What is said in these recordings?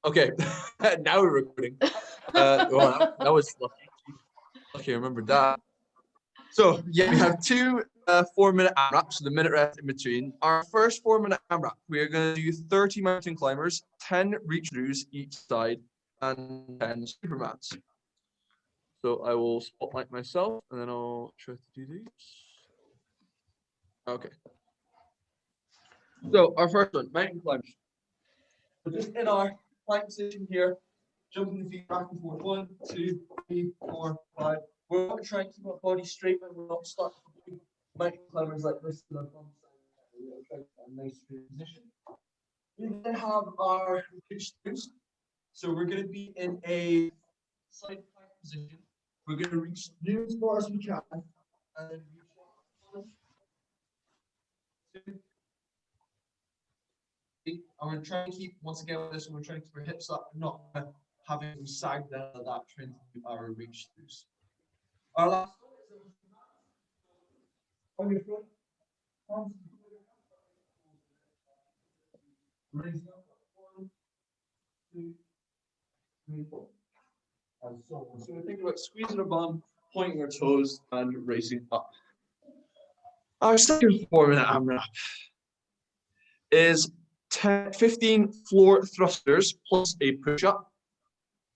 Okay, now we're recording. Well, that was lucky. Okay, I remembered that. So yeah, we have two 4-minute AMRAPs, so the minute rest in between. Our first 4-minute AMRAP, we are going to do 30 mountain climbers, 10 reach throughs each side, and 10 supermans. So I will spotlight myself, and then I'll try to do these. Okay. So our first one, mountain climbers. So just in our plank position here, jumping the feet back and forth. 1, 2, 3, 4, 5. We're not trying to keep our body straight, but we're not stuck doing mountain climbers like this. We're trying to get a nice straight position. We then have our reach throughs. So we're going to be in a side plank position. We're going to reach through as far as we can, and then reach up. 1, 2, 3. I'm going to try and keep, once again with this, we're trying to keep our hips up, not having them sag down like that, trying to do our reach throughs. Our last one is on your front. Arms raising up. 1, 2, 3, 4. And so on. So we think about squeezing our bum, pointing our toes, and raising up. Our second 4-minute AMRAP is 15 floor thrusters plus a push-up,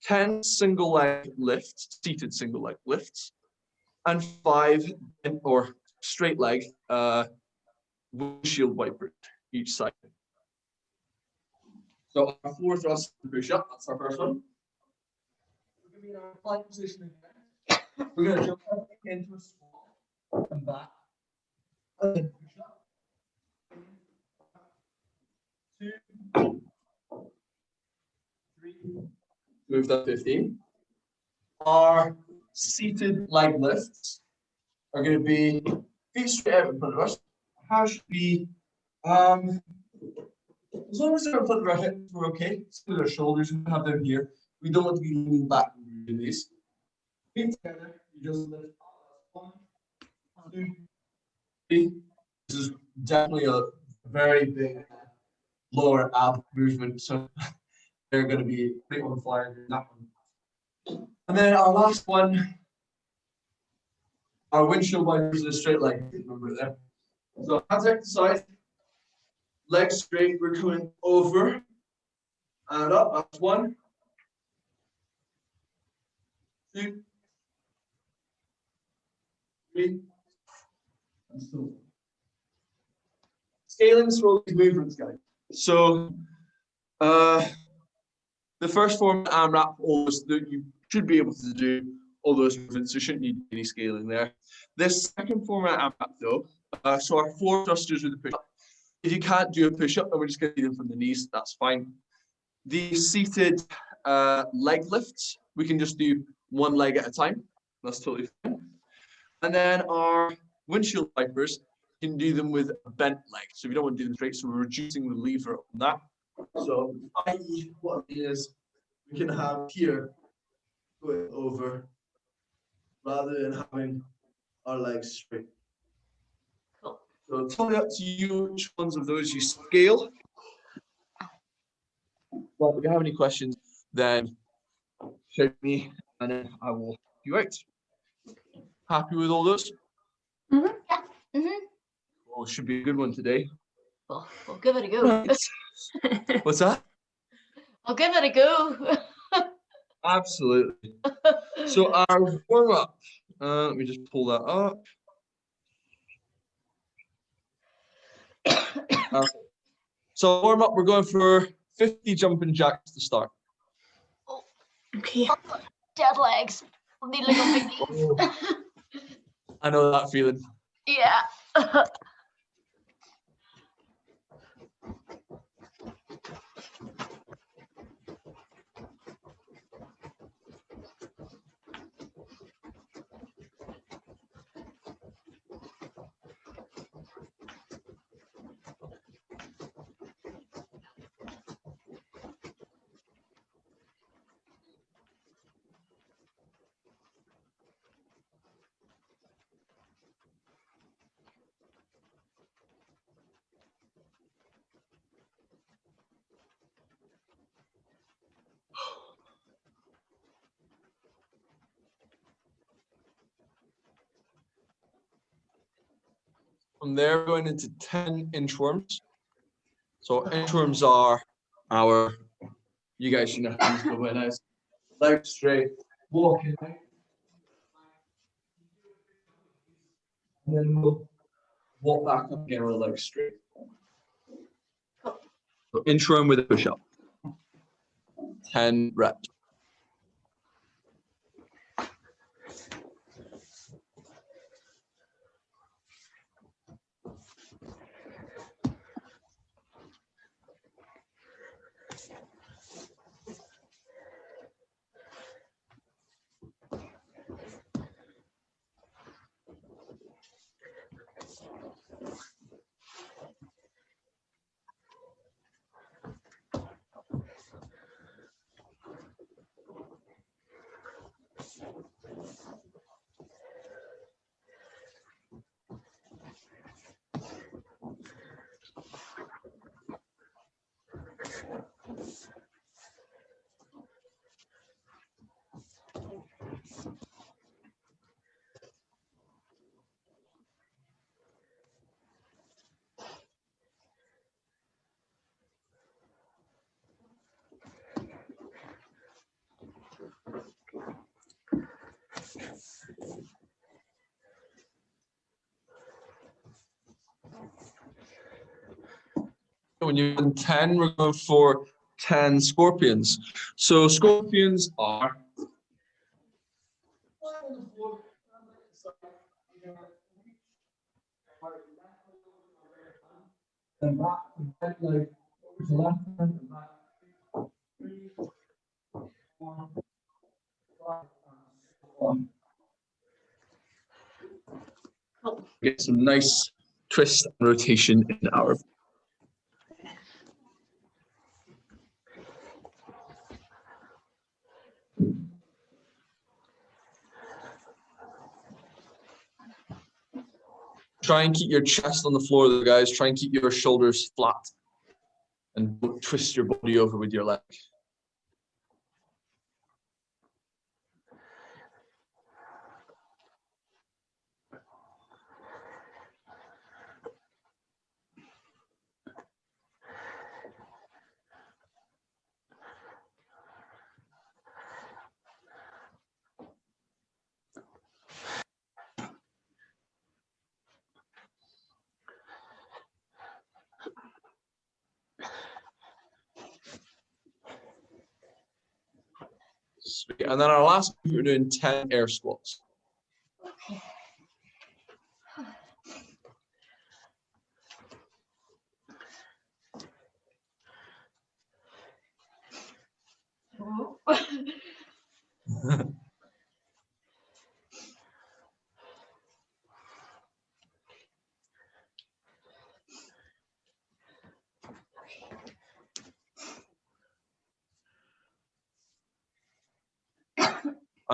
10 single leg lifts, seated single leg lifts, and 5 or straight leg windshield wipers each side. So our floor thrust push-up, that's our first one. We're going to be in our plank position again. We're going to jump up into a squat and back. And then push up. 2, 3. Move that 15. Our seated leg lifts are going to be feet straight out in front of us. Hands should be, as long as they're in front of our hips, we're okay. Still our shoulders, we have them here. We don't want to be leaning back when we're doing these. Feet together, you just lift up. 1, 2, 3. This is definitely a very big lower ab movement, so they're going to be pretty on fire doing that one. And then our last one, our windshield wipers in a straight leg. Remember there. So hands out to the side, legs straight. We're going over and up. That's 1, 2, 3, and so on. Scaling through these movements, guys. So the first form AMRAP, you should be able to do all those movements. There shouldn't need any scaling there. This second format AMRAP though, so our floor thrusters with the push-up. If you can't do a push-up, then we're just going to do them from the knees. That's fine. The seated leg lifts, we can just do one leg at a time. That's totally fine. And then our windshield wipers, you can do them with a bent leg. So if you don't want to do them straight, so we're reducing the lever on that. So, i.e., what it is, we can have here going over rather than having our legs straight. Cool. So, it's totally up to you which ones of those you scale. Well, if you have any questions, then shout me and then I will help you out. Happy with all those? Mm-hmm. Yeah. Mm-hmm. Well, it should be a good one today. Well, we'll give it a go. Right. What's that? I'll give it a go. Absolutely. So our warm-up, let me just pull that up. So warm-up, we're going for 50 jumping jacks to start. Oh, okay. Dead legs. We'll need like a big knees. I know that feeling. Yeah. From there, we're going into 10 inchworms. So inchworms are our, you guys should know how to go nice. Legs straight, walking. And then we'll walk back up again with legs straight. So inchworm with a push-up. 10 reps. When you're in 10, we're going for 10 scorpions. So scorpions are and back and right leg over to left hand and back. 3, 4, 5, and 1. Get some nice twist and rotation in our. Try and keep your chest on the floor, though, guys. Try and keep your shoulders flat. And don't twist your body over with your leg. Sweet. And then our last, we're doing 10 air squats.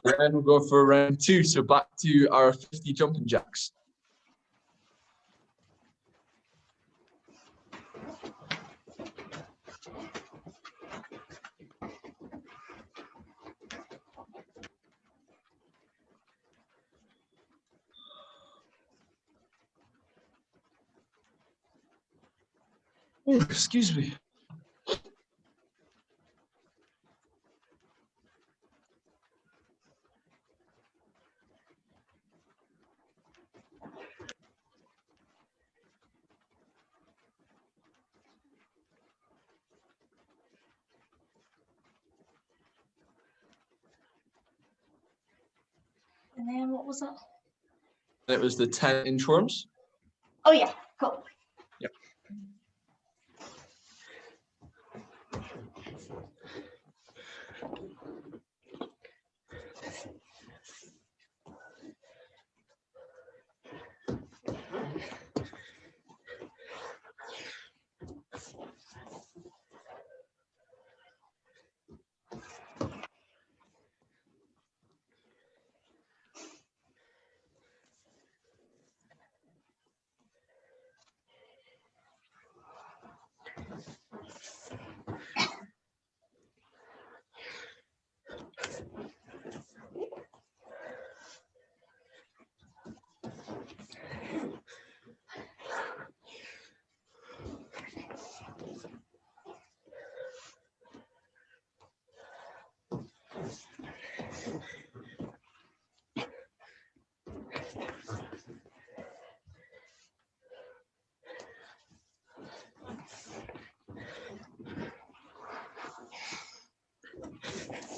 And then we'll go for round 2. So back to our 50 jumping jacks. Oh, excuse me. And then what was that? It was the 10 inchworms. Oh yeah, cool. Yep.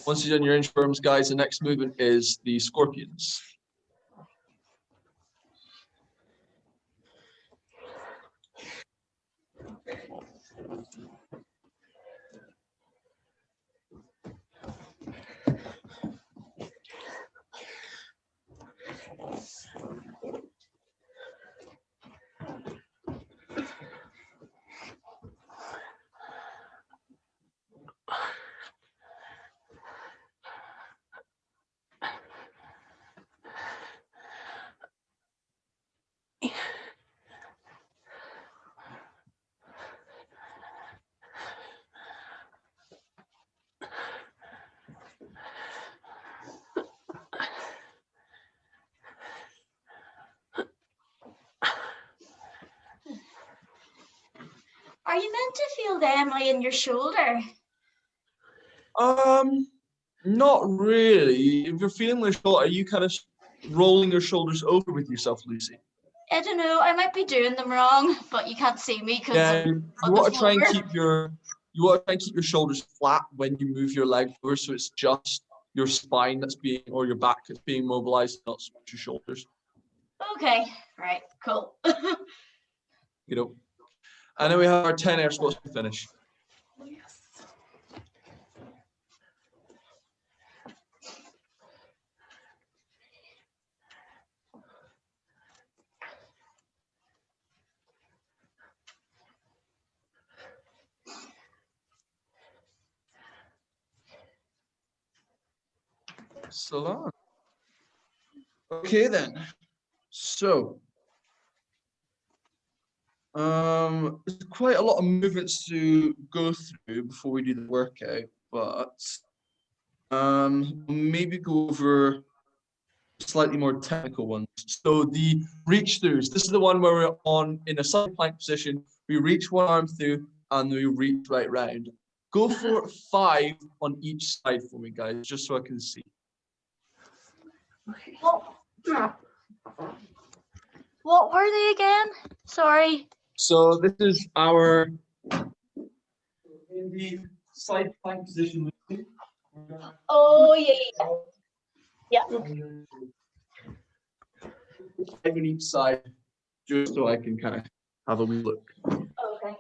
Once you've done your inchworms, guys, the next movement is the scorpions. Are you meant to feel them in your shoulder? Not really. If you're feeling the shoulder, are you kind of rolling your shoulders over with yourself, Lucy? I don't know. I might be doing them wrong, but you can't see me because Yeah, I'm you on the want to try and floor. keep your shoulders flat when you move your leg over, so it's just your spine that's being, or your back that's being mobilized, not so much your shoulders. Okay, right, cool. You know. And then we have our 10 air squats to finish. So long. Okay then. So there's quite a lot of movements to go through before we do the workout, but maybe go over slightly more technical ones. So the reach throughs. This is the one where we're on in a side plank position. We reach one arm through and we reach right round. Go for 5 on each side for me, guys, just so I can see. Okay. What were they again? Sorry. So this is our in the side plank position. Oh yeah. Yeah. 5 on each side, just so I can kind of have a wee look. Okay.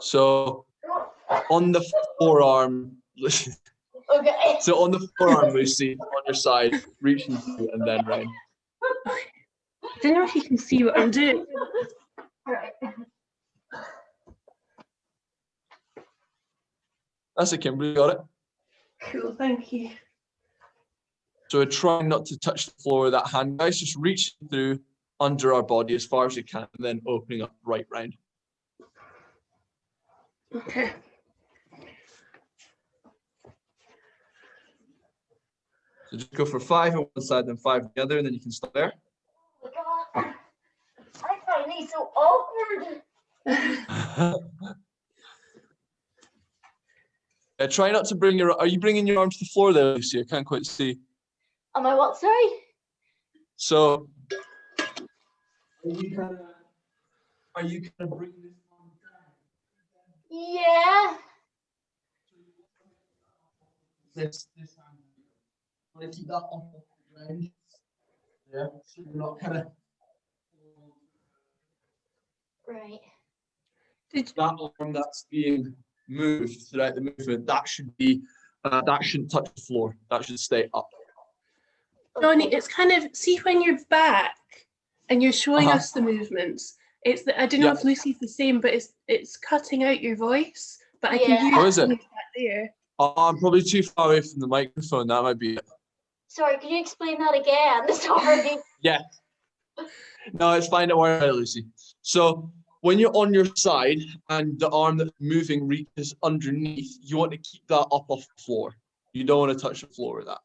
So on the forearm, Okay. so on the forearm, Lucy, on your side, reaching through and then round. I don't know if you can see what I'm doing. Right. That's it, Kimberly, got it? Cool, thank you. So we're trying not to touch the floor with that hand, guys. Just reaching through under our body as far as you can, and then opening up right round. Okay. So just go for 5 on one side, then 5 on the other, and then you can stop there. Oh my God. I find these so awkward. Try not to bring your. Are you bringing your arm to the floor there, Lucy? I can't quite see. Am I what? Sorry. So, are you kind of bringing this arm down? Yeah. This arm. Want to keep that off the ground. Yeah, so you're not kind of. Right. That arm that's being moved throughout the movement, that should be, that shouldn't touch the floor. That should stay up. Johnny, it's kind of, see when you're back and you're showing us the movements, it's the, I don't know if Lucy's the same, but it's cutting out your voice, but I can hear Oh, is it? back there. I'm probably too far away from the microphone. That might be it. Sorry, can you explain that again? Sorry. Yeah. No, it's fine. Don't worry about it, Lucy. So when you're on your side and the arm that's moving reaches underneath, you want to keep that up off the floor. You don't want to touch the floor with that.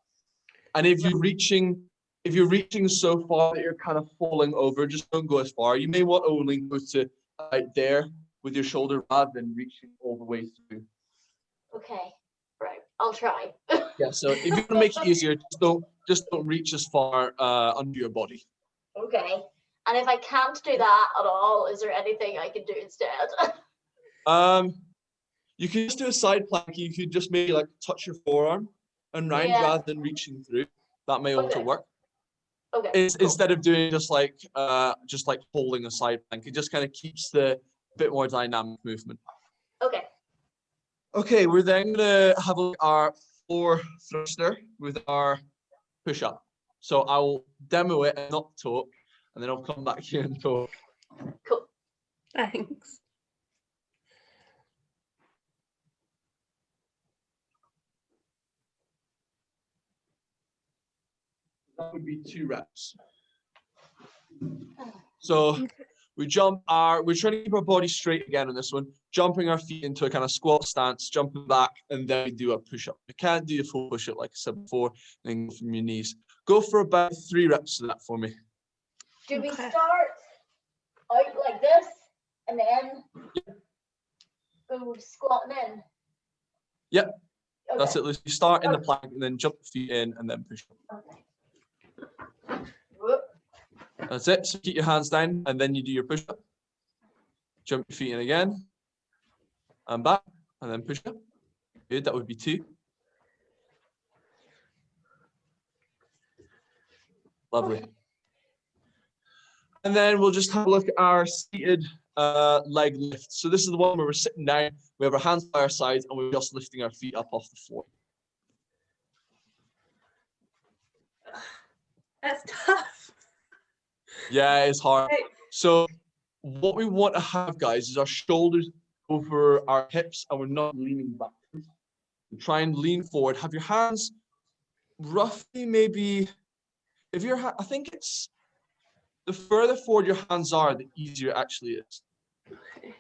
And if you're reaching so far that you're kind of falling over, just don't go as far. You may want to only go to right there with your shoulder rather than reaching all the way through. Okay, right. I'll try. Yeah. So if you want to make it easier, just don't reach as far under your body. Okay. And if I can't do that at all, is there anything I can do instead? You can just do a side plank. You could just maybe like touch your forearm and round Yeah. rather than reaching through. That may also Okay. work. Okay. It's, cool. Instead of doing just like holding a side plank, it just kind of keeps the bit more dynamic movement. Okay. Okay, we're then gonna have a look at our floor thruster with our push-up. So I will demo it and not talk, and then I'll come back here and talk. Cool. Thanks. That would be 2 reps. So we're trying to keep our body straight again on this one, jumping our feet into a kind of squat stance, jumping back, and then we do a push-up. You can't do a full push-up like I said before, and then go from your knees. Go for about 3 reps of that for me. Do we Okay. start out like this and then go squatting in? Yep. Okay. That's it. You start in the plank and then jump the feet in and then push up. Okay. Whoop. That's it. So keep your hands down and then you do your push up. Jump your feet in again and back and then push up. Good. That would be 2. Lovely. And then we'll just have a look at our seated leg lift. So this is the one where we're sitting down, we have our hands by our sides, and we're just lifting our feet up off the floor. That's tough. Yeah, it's hard. Right. So what we want to have, guys, is our shoulders over our hips, and we're not leaning back. Try and lean forward. Have your hands roughly maybe, if your I think it's the further forward your hands are, the easier it actually is. Okay.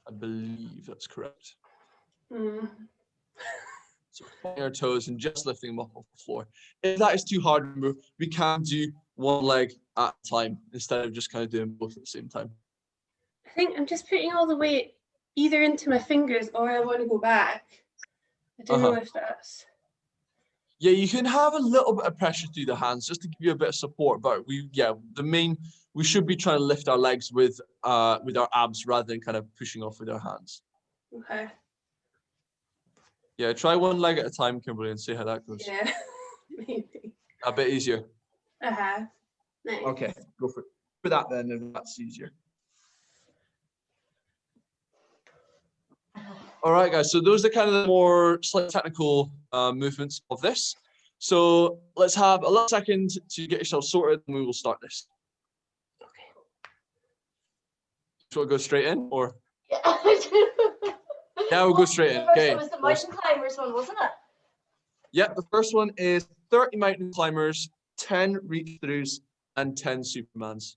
I believe that's correct. Mm. So pointing our toes and just lifting them up off the floor. If that is too hard to remove, we can do one leg at a time instead of just kind of doing both at the same time. I think I'm just putting all the weight either into my fingers or I want to go back. I don't know if that's... Yeah, you can have a little bit of pressure through the hands just to give you a bit of support, but we should be trying to lift our legs with our abs rather than kind of pushing off with our hands. Okay. Yeah, try one leg at a time, Kimberly, and see how that goes. Yeah, maybe. A bit easier. Nice. Okay, go for it. For that then, if that's easier. All right, guys. So those are kind of the more slightly technical movements of this. So let's have a little second to get yourself sorted, and we will start this. Okay. Should we go straight in, or? Yeah. Yeah, we'll go straight in. Okay. It was the mountain climbers one, wasn't it? Yep, the first one is 30 mountain climbers, 10 reach throughs, and 10 Supermans.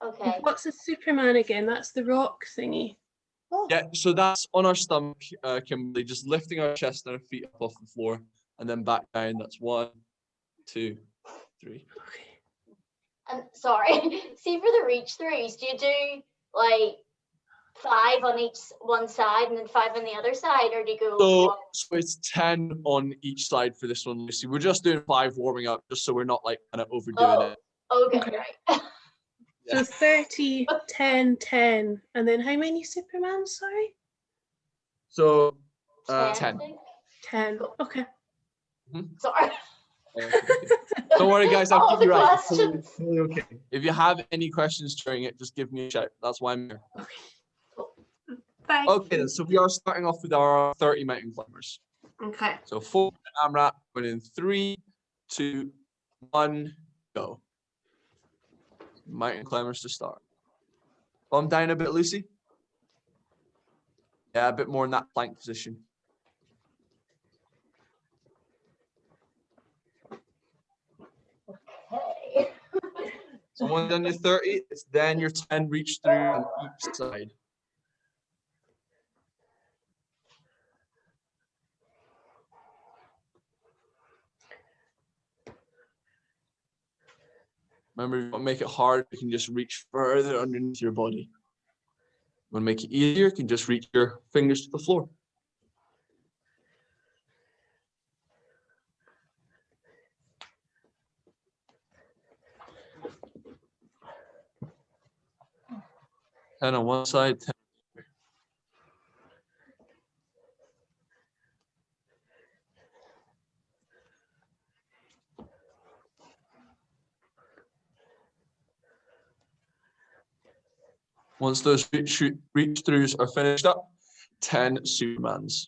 Okay. What's a Superman again? That's the rock thingy. Oh. Yeah, so that's on our stomach, Kimberly, just lifting our chest and our feet up off the floor, and then back down. That's 1, 2, 3. Okay. And sorry, see for the reach throughs, do you do like 5 on each one side and then 5 on the other side, or do you go? So it's 10 on each side for this one, Lucy. We're just doing 5 warming up, just so we're not like kind of overdoing it. Okay, Okay. right. So 30, 10, 10. And then how many Supermans, sorry? So 10. I 10. think. 10. Okay. Sorry. Don't worry, guys. I'll All keep the you right. questions. Totally okay. If you have any questions during it, just give me a shout. That's why I'm here. Okay. Bye. Okay, then. So we are starting off with our 30 mountain climbers. Okay. So 4 AMRAP, going in 3, 2, 1, go. Mountain climbers to start. Bum down a bit, Lucy. Yeah, a bit more in that plank position. Okay. So once done your 30, it's then your 10 reach through on each side. Remember, if you want to make it hard, you can just reach further underneath your body. Want to make it easier, you can just reach your fingers to the floor. 10 on one side, 10. Once those reach throughs are finished up, 10 Supermans.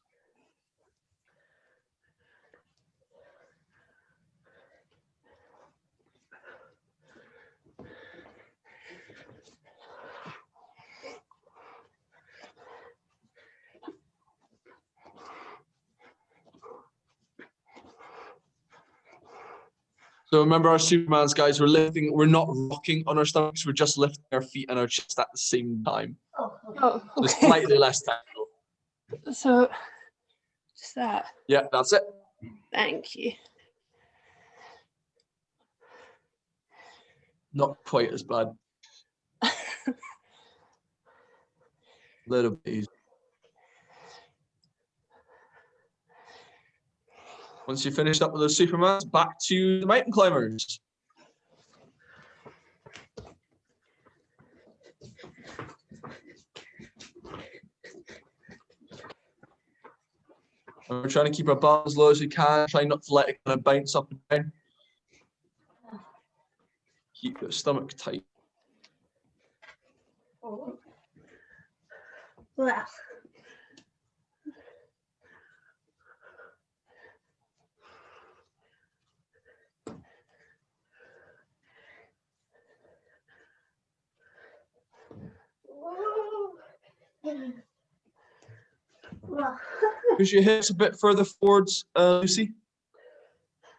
So remember our Supermans, guys, we're not rocking on our stomachs, we're just lifting our feet and our chest at the same time. Oh, okay. Oh, So it's okay. slightly less technical. So, just that. Yeah, that's it. Thank you. Not quite as bad. A little bit easier. Once you finished up with those Supermans, back to the mountain climbers. And we're trying to keep our bum as low as we can, try not to let it kind of bounce up and down. Keep your stomach tight. Oh. Well. Push your hips a bit further forwards, Lucy.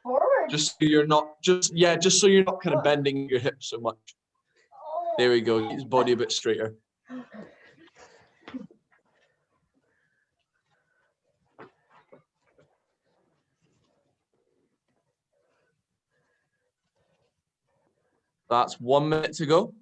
Forward. Just so you're not just so you're not kind of bending your hips so much. There we go. Get his body a bit straighter. That's 1 minute to go.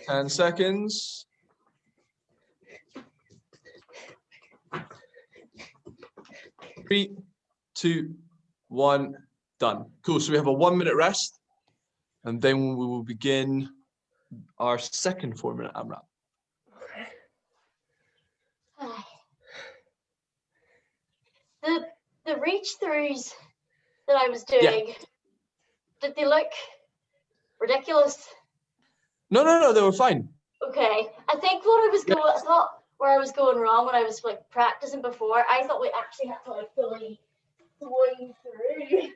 Ten seconds. Three, two, one, done. Cool. So we have a 1 minute rest, and then we will begin our second 4 minute AMRAP. The reach throughs that I was doing, did they look ridiculous? No, they were fine. Okay, I think what I was going, I thought where I was going wrong when I was like practicing before, I thought we actually had to like fully swing through.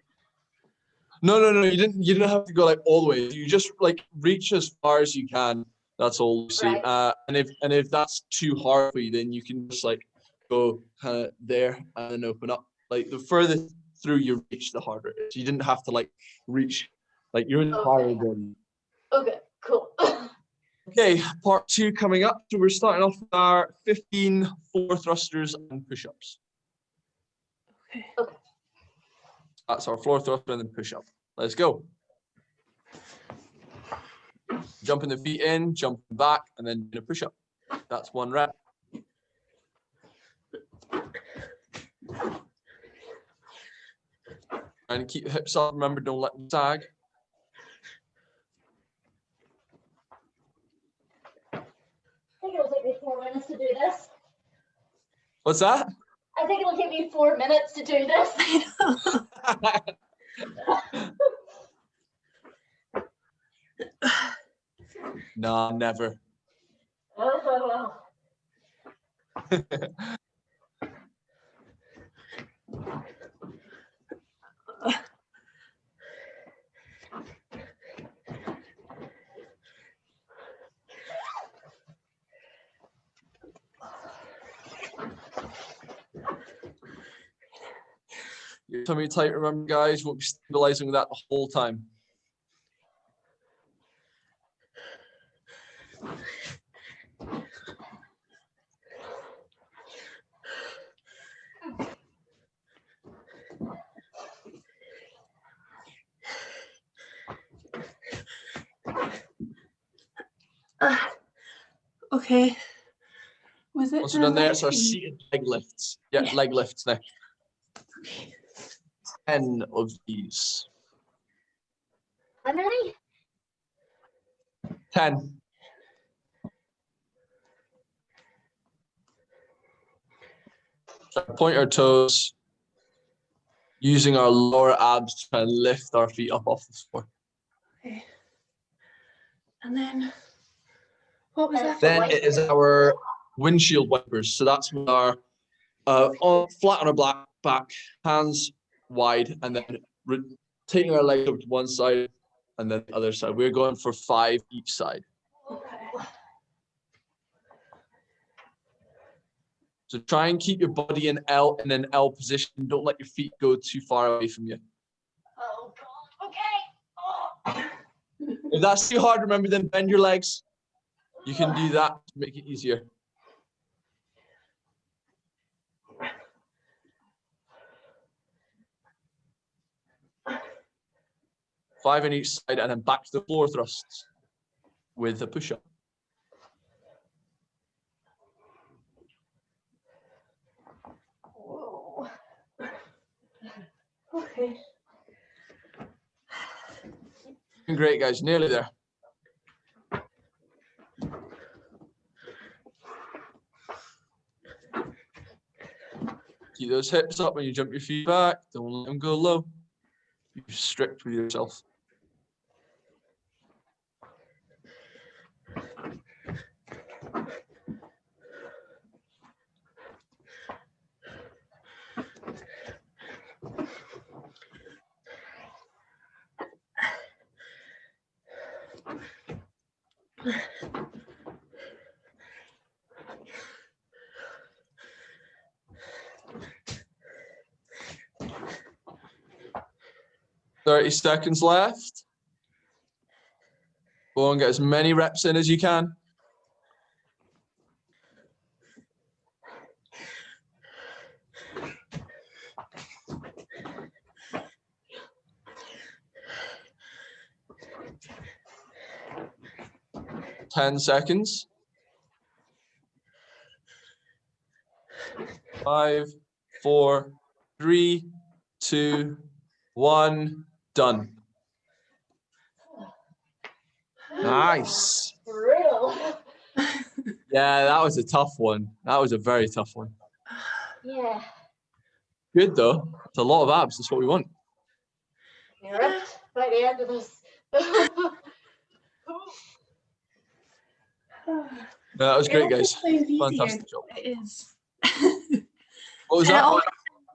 No, you didn't have to go like all the way. You just like reach as far as you can. That's all you see. Right. And if that's too hard for you, then you can just like go kind of there and then open up. Like the further through you reach, the harder it is. You didn't have to like reach like your entire body. Okay, cool. Okay, part 2 coming up. So we're starting off with our 15 floor thrusters and push-ups. Okay. That's our floor thruster and then push-up. Let's go. Jumping the feet in, jumping back, and then doing a push-up. That's 1 rep. And keep the hips up. Remember, don't let them sag. I think it'll take me 4 minutes to do this. What's that? I think it'll take me 4 minutes to do this. No, never. Oh. tummy tight, remember guys, won't be stabilizing with that the whole time. Okay. Was it? Once we're done there, it's our leg? seated leg lifts. Yeah, Yeah. leg lifts now. Okay. 10 of these. How many? 10. So point our toes, using our lower abs to try and lift our feet up off the floor. Okay. And then, what was that? Then it is our windshield wipers. So that's with our flat on our back, hands wide, and then taking our legs over to one side and then the other side. We're going for 5 each side. Okay. So try and keep your body in an L position. Don't let your feet go too far away from you. Oh God. Okay. Oh. If that's too hard, remember then bend your legs. You can do that to make it easier. Five on each side and then back to the floor thrusts with a push-up. Whoa. Okay. Great, guys. Nearly there. Keep those hips up when you jump your feet back. Don't let them go low. Be strict with yourself. Thirty seconds left. Go and get as many reps in as you can. Ten seconds. 5, 4, 3, 2, 1. Done. Nice. Real. Yeah, that was a tough one. That was a very tough one. Yeah. Good though. It's a lot of abs. That's what we want. You're ripped by the end of this. No, that was great, guys. Fantastic Fantastic job. It is. What was And it that? always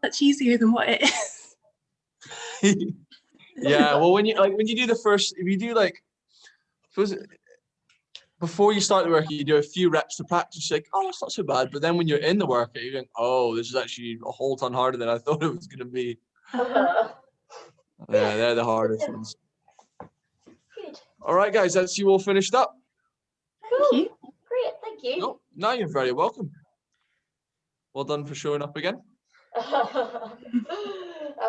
much easier than what it is. Yeah, well, when you do the first, if you do suppose before you start the workout, you do a few reps to practice. Like, oh, it's not so bad. But then when you're in the workout, you're going, oh, this is actually a whole ton harder than I thought it was going to be. Yeah, they're the hardest ones. Good. All right, guys, that's you all finished up. Thank you. Great, thank you. No, now you're very welcome. Well done for showing up again. I've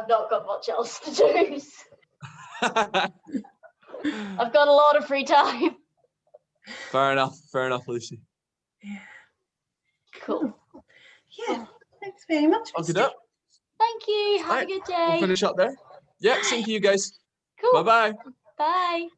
not got much else to do. I've got a lot of free time. Fair enough, Lucy. Yeah. Cool. Yeah. Thanks very much. Okay, Mr. Thank you. Have a good day. We'll finish up there. Yeah, same to you guys. Cool. Bye-bye. Bye.